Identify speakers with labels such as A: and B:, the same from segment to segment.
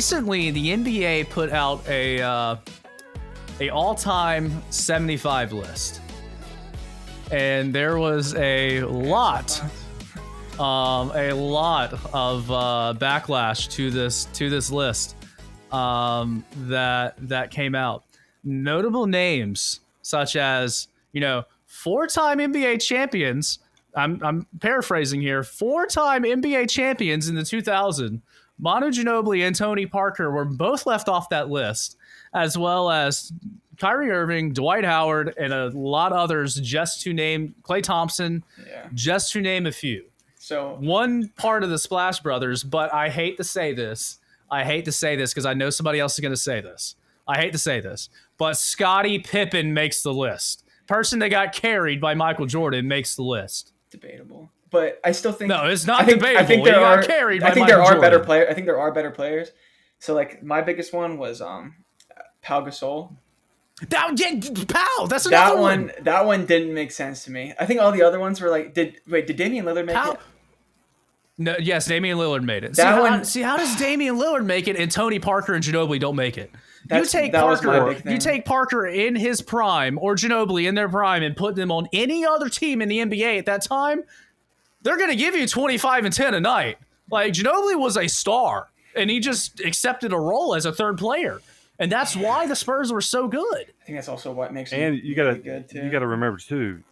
A: recently the NBA put out a all-time 75 list, and there was a lot of backlash to this list that came out. Notable names such as, four-time NBA champions. I'm paraphrasing here. Four-time NBA champions in the 2000. Manu Ginobili and Tony Parker were both left off that list, as well as Kyrie Irving, Dwight Howard, and a lot of others, just to name Klay Thompson, just to name a few.
B: So
A: one part of the Splash Brothers, but I hate to say this because I know somebody else is going to say this. I hate to say this, but Scottie Pippen makes the list. Person that got carried by Michael Jordan makes the list.
B: Debatable, but I still think
A: no, it's not debatable.
B: I think there are
A: carried.
B: I think
A: there
B: are better players. I think there are better players. So like my biggest one was Pau Gasol.
A: Pau. That's another one.
B: That one didn't make sense to me. I think all the other ones were like, did Damian Lillard make it?
A: No, yes, Damian Lillard made it. See, how does Damian Lillard make it and Tony Parker and Ginobili don't make it? You take Parker in his prime or Ginobili in their prime and put them on any other team in the NBA at that time, they're going to give you 25 and 10 a night. Like, Ginobili was a star, and he just accepted a role as a third player. And that's why the Spurs were so good.
B: I think that's also what makes
C: them really
B: good, too.
C: You got to remember, too,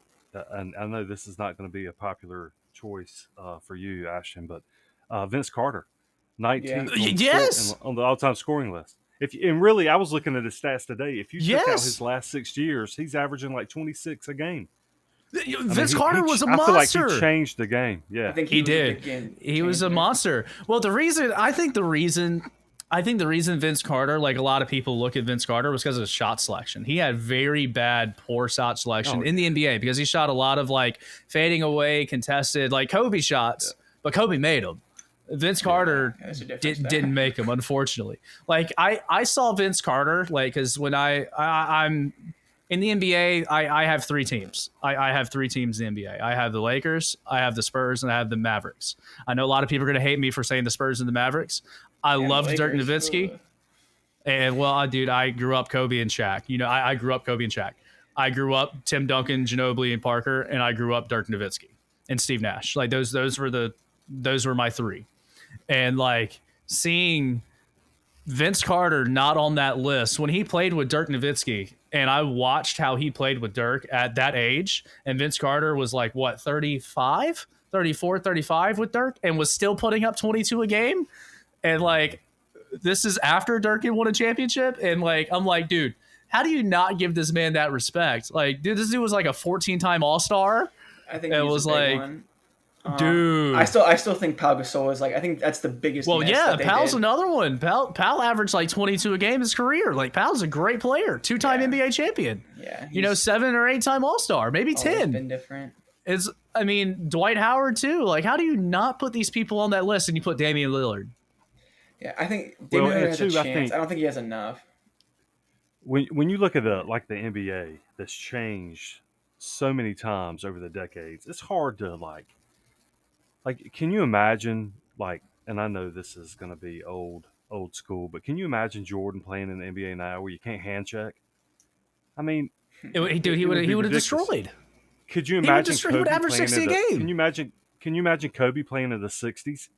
C: and I know this is not going to be a popular choice for you, Ashton, but Vince Carter, 19th on the all-time scoring list. I was looking at his stats today. If you took out his last 6 years, he's averaging like 26 a game.
A: Vince Carter was a monster.
C: I feel like he changed the game. Yeah,
B: I think
A: he did. He was a monster. Well, the reason Vince Carter, like a lot of people look at Vince Carter, was because of his shot selection. He had very bad, poor shot selection in the NBA because he shot a lot of like fading away, contested, like Kobe shots, but Kobe made them. Vince Carter didn't make them, unfortunately. Like I saw Vince Carter, like, because when I'm in the NBA, I have three teams. I have three teams in the NBA. I have the Lakers, I have the Spurs, and I have the Mavericks. I know a lot of people are going to hate me for saying the Spurs and the Mavericks. I loved Dirk Nowitzki. And, well, dude, I grew up Kobe and Shaq. I grew up Kobe and Shaq. I grew up Tim Duncan, Ginobili, and Parker, and I grew up Dirk Nowitzki and Steve Nash. Like, those were my three. And, like, seeing Vince Carter not on that list when he played with Dirk Nowitzki, and I watched how he played with Dirk at that age, and Vince Carter was like, what, 34, 35 with Dirk, and was still putting up 22 a game? And, like, this is after Dirk had won a championship, and, like, I'm like, dude, how do you not give this man that respect? Like, dude, this dude was like a 14-time All-Star.
B: I think it was like one.
A: Dude,
B: I still think Pau Gasol is like, I think that's the biggest.
A: Well, Pau's another one. Pau averaged like 22 a game in his career. Like, Pau's a great player, 2-time NBA champion.
B: Yeah,
A: 7 or 8-time All-Star, maybe 10.
B: Been different.
A: Dwight Howard too. Like, how do you not put these people on that list and you put Damian Lillard?
B: Yeah, I think Damian Lillard has a chance. I don't think he has enough.
C: When you look at the NBA that's changed so many times over the decades, it's hard to like, can you imagine, like, and I know this is going to be old school, but can you imagine Jordan playing in the NBA now where you can't hand check? I mean,
A: he would have destroyed.
C: Could you imagine
A: he would average 60 a game?
C: Can you imagine Kobe playing in the 60s?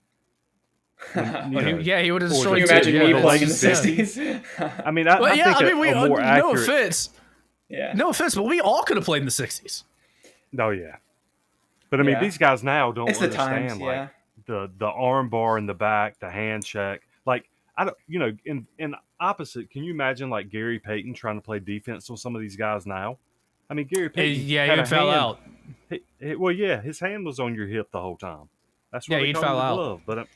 A: He would have destroyed.
B: Can you imagine me playing in the 60s?
C: I mean, I think a more accurate.
A: No offense.
B: Yeah.
A: No offense, but we all could have played in the 60s.
C: Oh yeah. But I mean, these guys now don't understand the arm bar in the back, the hand check. Like, I don't, in opposite, can you imagine like Gary Payton trying to play defense on some of these guys now? I mean, Gary Payton.
A: He fell out.
C: His hand was on your hip the whole time. That's why he fell out. Glove. But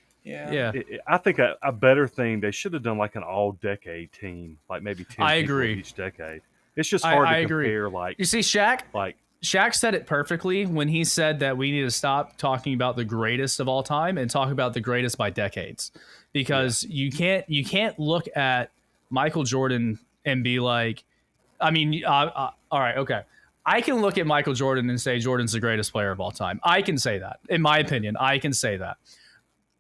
C: I think a better thing, they should have done like an all-decade team, like maybe 10 people each decade. It's just hard to compare. Like,
A: you see, Shaq said it perfectly when he said that we need to stop talking about the greatest of all time and talk about the greatest by decades, because you can't look at Michael Jordan and be like, I mean, all right, okay. I can look at Michael Jordan and say Jordan's the greatest player of all time. I can say that. In my opinion, I can say that.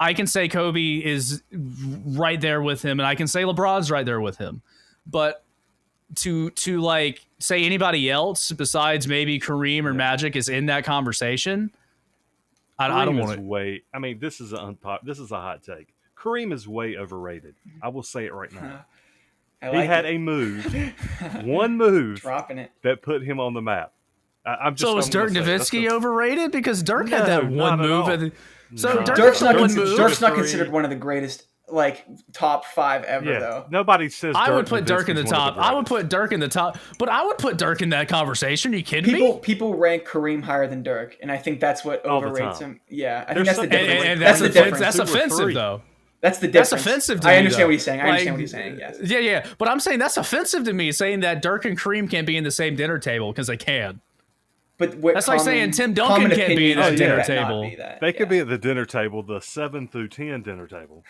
A: I can say Kobe is right there with him, and I can say LeBron's right there with him. But to like say anybody else besides maybe Kareem or Magic is in that conversation, I don't want
C: to. I mean, this is a hot take. Kareem is way overrated. I will say it right now. He had a move, one move,
B: dropping it,
C: that put him on the map.
A: So was Dirk Nowitzki overrated? Because Dirk had that one move.
B: Dirk's not considered one of the greatest, like, top 5 ever, though.
C: Nobody says
A: I would put Dirk in the top. I would put Dirk in the top, but I would put Dirk in that conversation. Are you kidding me?
B: People rank Kareem higher than Dirk, and I think that's what overrates him. Yeah, I think
A: that's the difference. And that's the difference. That's offensive, though.
B: That's the difference.
A: That's offensive to me.
B: I understand what he's saying. I understand what he's saying, yes.
A: Yeah. But I'm saying that's offensive to me, saying that Dirk and Kareem can't be in the same dinner table, because they can.
B: But
A: that's like saying Tim Duncan can't be at the dinner table.
C: They could be at the dinner table, the 7 through 10 dinner table.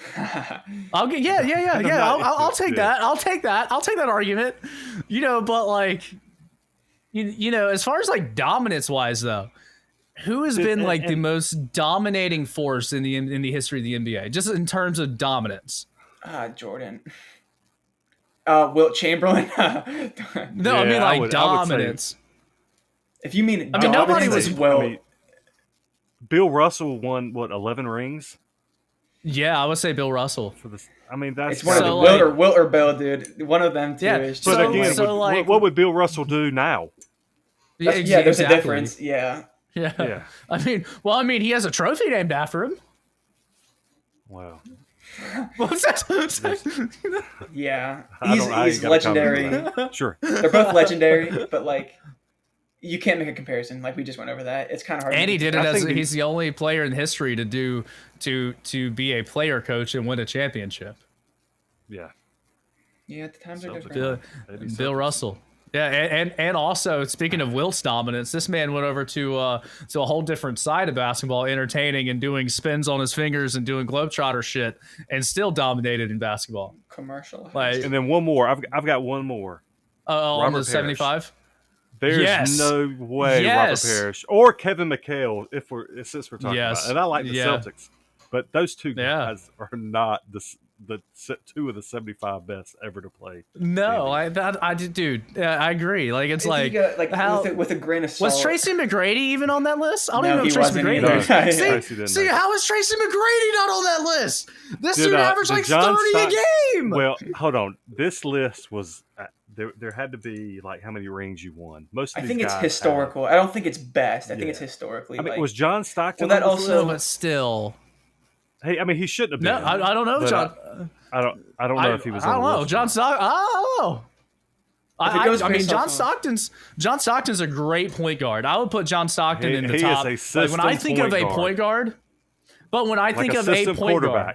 A: I'll take that. I'll take that argument. But like, as far as like dominance wise, though, who has been like the most dominating force in the history of the NBA, just in terms of dominance?
B: Jordan. Wilt Chamberlain.
A: No, I mean like dominance.
B: If you mean,
A: nobody was
C: Bill Russell won 11 rings?
A: Yeah, I would say Bill Russell.
C: That's
B: it's one of the Wilt or Bill, dude. One of them two.
A: Yeah,
C: but again, what would Bill Russell do now?
B: There's a difference. Yeah.
A: I mean, he has a trophy named after him.
C: Wow.
A: What's that?
B: Yeah, he's legendary.
C: Sure,
B: they're both legendary, but like, you can't make a comparison. Like, we just went over that. It's kind of hard.
A: And he did it he's the only player in history to be a player coach and win a championship.
C: Yeah.
B: Yeah, at the times are different.
A: Bill Russell. Yeah, and also, speaking of Wilt's dominance, this man went over to a whole different side of basketball, entertaining and doing spins on his fingers and doing globetrotter shit, and still dominated in basketball.
B: Commercial.
C: And then one more. I've got one more.
A: On the 75.
C: There's no way Robert Parrish or Kevin McHale, since we're talking about it. And I like the Celtics, but those two guys are not the two of the 75 best ever to play.
A: No, I agree. Like, it's
B: with a grain of salt.
A: Was Tracy McGrady even on that list? I don't even know if Tracy McGrady was. See, how is Tracy McGrady not on that list? This dude averaged like 30 a game.
C: Well, hold on. This list was. There had to be like how many rings you won. Most of these
B: I think it's historical. I don't think it's best. I think it's historically.
C: I mean, was John Stockton?
B: Well, that also,
A: but still.
C: Hey, I mean, he shouldn't have been.
A: No, I don't know, John.
C: I don't know if he was.
A: I don't know, John Stockton. I don't know. I mean, John Stockton's a great point guard. I would put John Stockton in the top.
C: He is a
A: when I think of a point guard, but when I think of a point guard.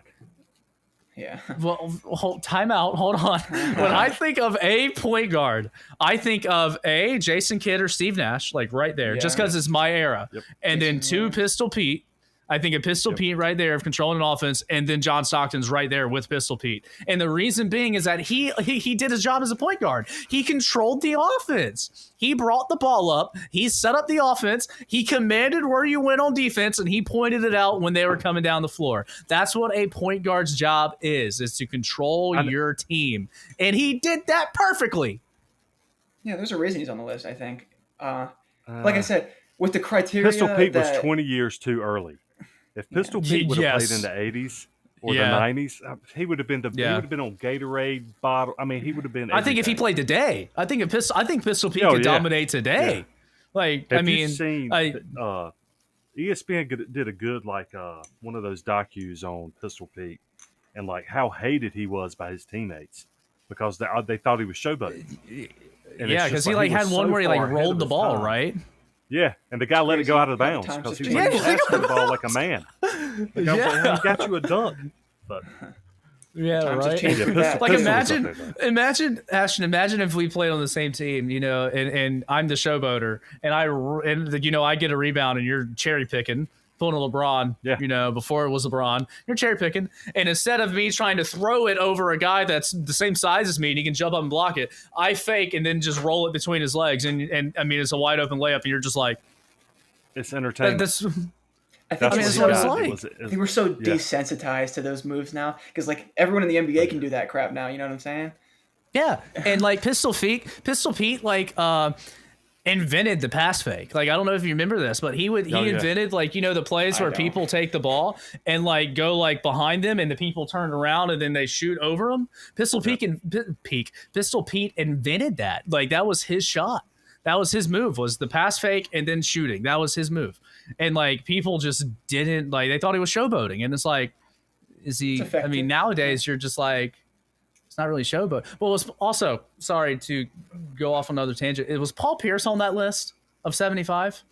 B: Yeah.
A: Well, time out. Hold on. When I think of a point guard, I think of Jason Kidd or Steve Nash, like right there, just because it's my era. Yep. And then 2, Pistol Pete. I think of Pistol Pete right there of controlling an offense, and then John Stockton's right there with Pistol Pete. And the reason being is that he did his job as a point guard. He controlled the offense. He brought the ball up. He set up the offense. He commanded where you went on defense, and he pointed it out when they were coming down the floor. That's what a point guard's job is to control your team. And he did that perfectly.
B: Yeah, there's a reason he's on the list, I think. Like I said, with the criteria
C: Pistol Pete was 20 years too early. If Pistol Pete would have played in the 80s or the 90s, he would have been he would have been on Gatorade bottle. I mean, he would have been.
A: I think if he played today, I think Pistol Pete could dominate today. Yeah. Like,
C: you've seen, ESPN did a good one of those docus on Pistol Pete, and like how hated he was by his teammates because they thought he was showboating.
A: Because he had one where he rolled the ball, right?
C: Yeah, and the guy let it go out of bounds because he was passing the ball like a man. The guy was like, he got you a dunk. But
A: right. Like imagine Ashton. Imagine if we played on the same team, and I'm the showboater, and I get a rebound, and you're cherry picking, pulling a LeBron. Before it was LeBron, you're cherry picking, and instead of me trying to throw it over a guy that's the same size as me and he can jump up and block it, I fake and then just roll it between his legs, and I mean it's a wide open layup, and you're just like,
C: it's entertaining.
B: I think
A: mean,
B: it's
A: that's what it's
B: so-
A: like.
B: I think we're so
C: Yeah.
B: desensitized to those moves now because like everyone in the NBA can do that crap now. You know what I'm saying?
A: Yeah, and like Pistol Pete, like invented the pass fake. Like I don't know if you remember this, but he
C: yeah.
A: invented like the plays
B: I
A: where
B: don't.
A: people take the ball and like go like behind them, and the people turn around and then they shoot over them. Pistol Pete invented that. Like that was his shot. That was his move, was the pass fake and then shooting. That was his move. And like people just didn't like, they thought he was showboating. And it's like, is he,
B: It's
A: I
B: effective.
A: mean, nowadays you're just like, it's not really showboat. Well, it was also, sorry to go off on another tangent. It was Paul Pierce on that list of 75.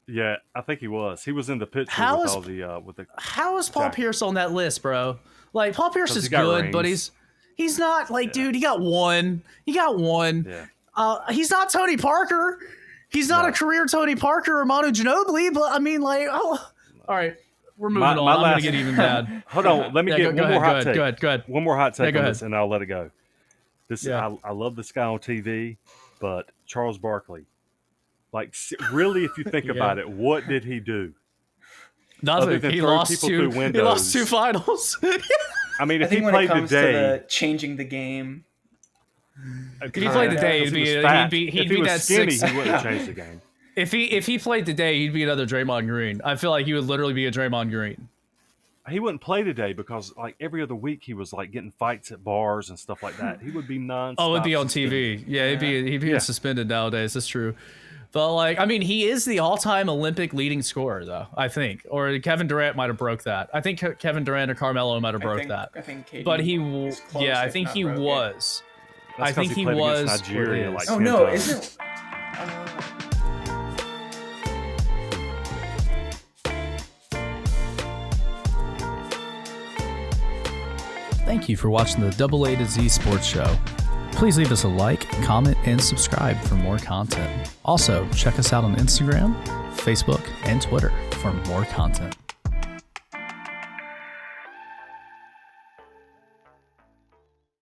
C: Yeah, I think he was. He was in the picture
A: How
C: with
A: is-
C: all the with the.
A: How is Paul
C: Jack.
A: Pierce on that list, bro? Like Paul Pierce
C: 'Cause
A: is
C: he got
A: good, but
C: rings.
A: he's not like, dude, he got one. He got one.
C: Yeah.
A: He's not Tony Parker. He's not
C: No.
A: a career Tony Parker or Manu Ginobili, but I mean, like, all right, we're moving on.
C: my
A: I'm
C: last-
A: gonna get even mad.
C: Hold on, let me
A: Yeah,
C: get
A: go
C: one more hot
A: ahead,
C: take.
A: go ahead.
C: One more hot
A: Yeah,
C: take
A: go
C: on
A: ahead.
C: this, and I'll let it go. This
A: Yeah.
C: I love this guy on TV, but Charles Barkley, like really, if you think
A: Yeah.
C: about it, what did he do? Other
A: Nothing.
C: than
A: He
C: throw
A: lost
C: people
A: two.
C: through
A: He lost
C: windows.
A: two finals.
C: I mean,
B: I
C: if he
B: think when it
C: played
B: comes
C: today,
B: to the changing the game,
A: If he played today,
C: because
A: he'd
C: he was
A: be
C: fat.
A: he'd
C: If
A: be
C: he was
A: that
C: skinny,
A: six.
C: he wouldn't have changed the game.
A: If he played today, he'd be another Draymond Green. I feel like he would literally be a Draymond Green.
C: He wouldn't play today because like every other week he was like getting fights at bars and stuff like that. He would be nonstop.
A: Oh, it'd be on
C: suspended.
A: TV. Yeah, he'd be
C: Yeah.
A: suspended nowadays. That's true. But like, I mean, he is the all-time Olympic leading scorer, though. I think, or Kevin Durant might have broke that. I think Kevin Durant or Carmelo might have broke that.
B: I think KD
A: But he,
B: is close,
A: yeah, I
B: if
A: think
B: not
A: he
B: broke it.
A: was.
C: That's
A: I think
C: 'cause
A: he
C: played
A: was.
C: against
A: or
C: Nigeria
A: is.
C: like
B: Oh
C: 10
B: no,
C: times.
B: isn't?
A: Thank you for watching the AA to Z Sports Show. Please leave us a like, comment, and subscribe for more content. Also, check us out on Instagram, Facebook, and Twitter for more content.